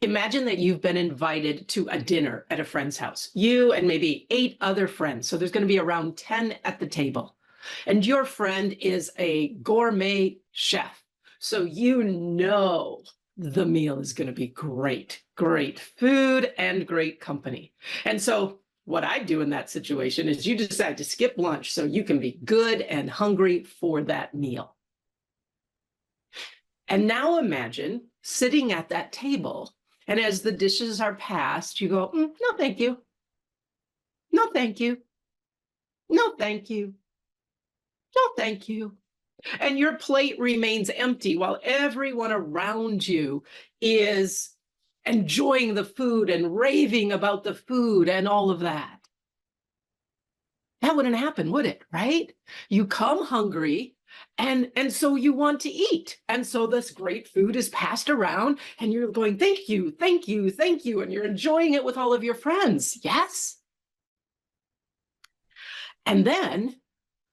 Imagine that you've been invited to a dinner at a friend's house, you and maybe 8 other friends. So there's going to be around 10 at the table. And your friend is a gourmet chef. So you know the meal is going to be great, great food and great company. And so what I do in that situation is you decide to skip lunch so you can be good and hungry for that meal. And now imagine sitting at that table, and as the dishes are passed, you go, no, thank you. No, thank you. No, thank you. No, thank you. And your plate remains empty while everyone around you is enjoying the food and raving about the food and all of that. That wouldn't happen, would it? Right? You come hungry, and so you want to eat. And so this great food is passed around and you're going, thank you, thank you, thank you. And you're enjoying it with all of your friends. Yes. And then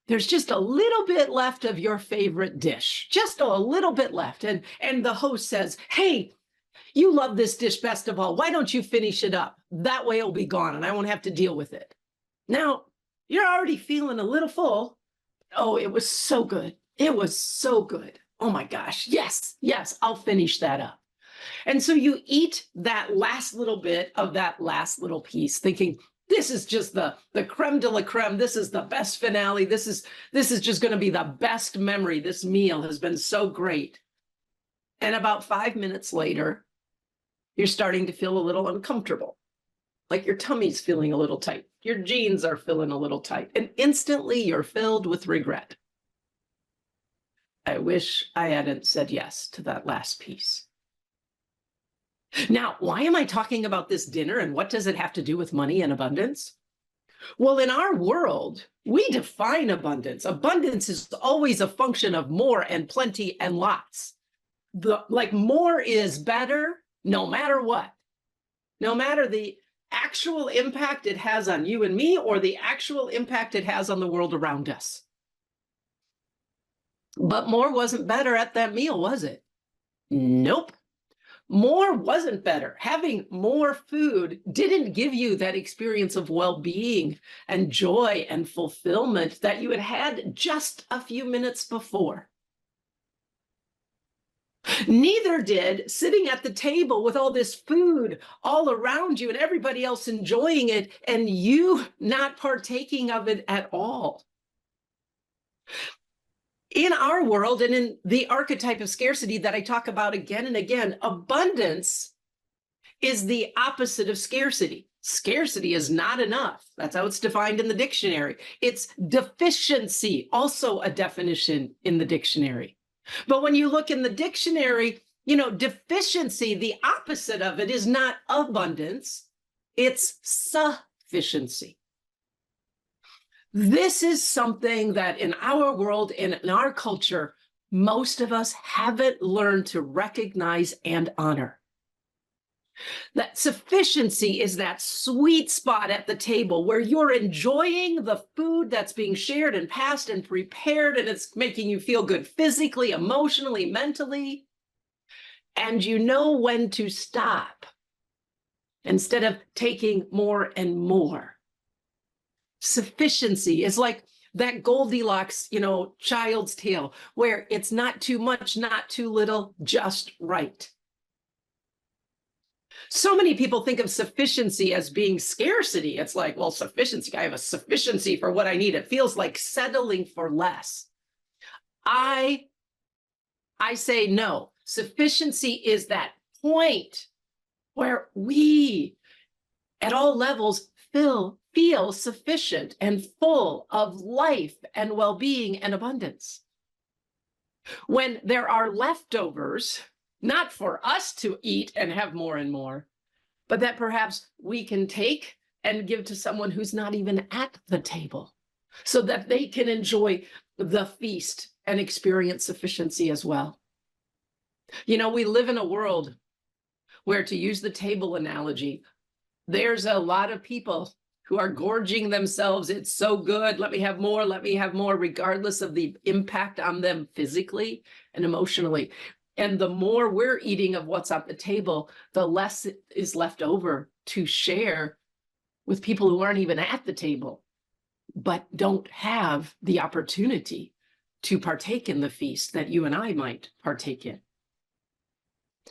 there's just a little bit left of your favorite dish, just a little bit left. And the host says, hey, you love this dish best of all. Why don't you finish it up? That way it'll be gone and I won't have to deal with it. Now, you're already feeling a little full. Oh, it was so good. It was so good. Oh my gosh. Yes, yes, I'll finish that up. And so you eat that last little bit of that last little piece, thinking, this is just the creme de la creme. This is the best finale. This is just going to be the best memory. This meal has been so great. And about 5 minutes later, you're starting to feel a little uncomfortable. Like your tummy's feeling a little tight. Your jeans are feeling a little tight. And instantly you're filled with regret. I wish I hadn't said yes to that last piece. Now, why am I talking about this dinner and what does it have to do with money and abundance? Well, in our world, we define abundance. Abundance is always a function of more and plenty and lots. Like more is better no matter what. No matter the actual impact it has on you and me or the actual impact it has on the world around us. But more wasn't better at that meal, was it? Nope. More wasn't better. Having more food didn't give you that experience of well-being and joy and fulfillment that you had had just a few minutes before. Neither did sitting at the table with all this food all around you and everybody else enjoying it and you not partaking of it at all. In our world and in the archetype of scarcity that I talk about again and again, abundance is the opposite of scarcity. Scarcity is not enough. That's how it's defined in the dictionary. It's deficiency, also a definition in the dictionary. But when you look in the dictionary, deficiency, the opposite of it is not abundance, it's sufficiency. This is something that in our world and in our culture, most of us haven't learned to recognize and honor. That sufficiency is that sweet spot at the table where you're enjoying the food that's being shared and passed and prepared, and it's making you feel good physically, emotionally, mentally. And you know when to stop instead of taking more and more. Sufficiency is like that Goldilocks, child's tale, where it's not too much, not too little, just right. So many people think of sufficiency as being scarcity. It's like, well, sufficiency, I have a sufficiency for what I need. It feels like settling for less. I say no. Sufficiency is that point where we, at all levels, feel sufficient and full of life and well-being and abundance. When there are leftovers, not for us to eat and have more and more, but that perhaps we can take and give to someone who's not even at the table so that they can enjoy the feast and experience sufficiency as well. We live in a world where, to use the table analogy, there's a lot of people who are gorging themselves. It's so good. Let me have more, regardless of the impact on them physically and emotionally. And the more we're eating of what's on the table, the less is left over to share with people who aren't even at the table, but don't have the opportunity to partake in the feast that you and I might partake in.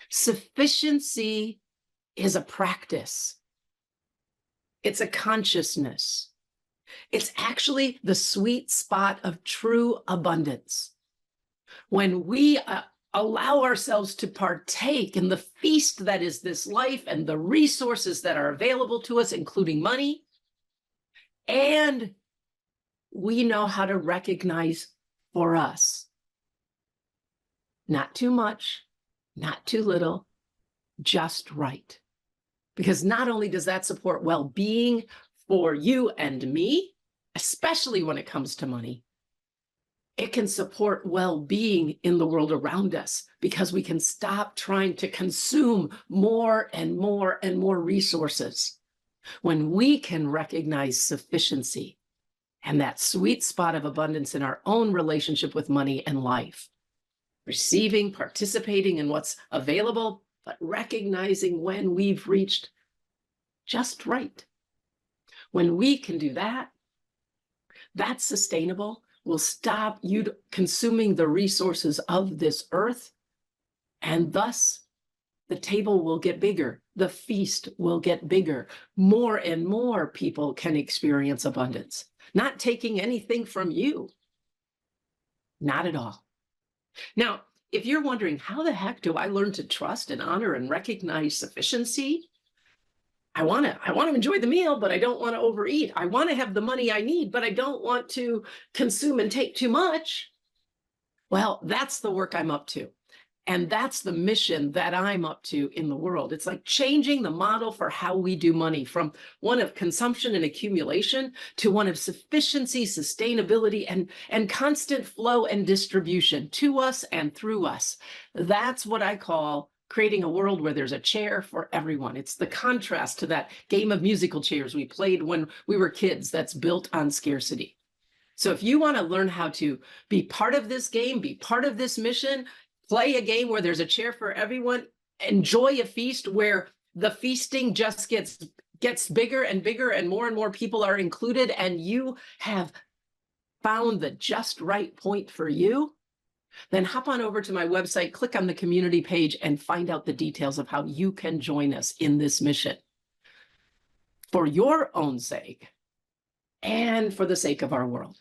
Sufficiency is a practice. It's a consciousness. It's actually the sweet spot of true abundance. When we allow ourselves to partake in the feast that is this life and the resources that are available to us, including money, and we know how to recognize for us, not too much, not too little, just right. Because not only does that support well-being for you and me, especially when it comes to money, it can support well-being in the world around us because we can stop trying to consume more and more and more resources. When we can recognize sufficiency and that sweet spot of abundance in our own relationship with money and life, receiving, participating in what's available, but recognizing when we've reached just right. When we can do that, that's sustainable. Will stop you consuming the resources of this earth, and thus the table will get bigger, the feast will get bigger. More and more people can experience abundance, not taking anything from you, not at all. Now, if you're wondering, how the heck do I learn to trust and honor and recognize sufficiency? I want to enjoy the meal, but I don't want to overeat. I want to have the money I need, but I don't want to consume and take too much. Well, that's the work I'm up to. And that's the mission that I'm up to in the world. It's like changing the model for how we do money from one of consumption and accumulation to one of sufficiency, sustainability, and constant flow and distribution to us and through us. That's what I call creating a world where there's a chair for everyone. It's the contrast to that game of musical chairs we played when we were kids that's built on scarcity. So if you want to learn how to be part of this game, be part of this mission, play a game where there's a chair for everyone, enjoy a feast where the feasting just gets bigger and bigger and more people are included, and you have found the just right point for you, then hop on over to my website, click on the community page, and find out the details of how you can join us in this mission for your own sake and for the sake of our world.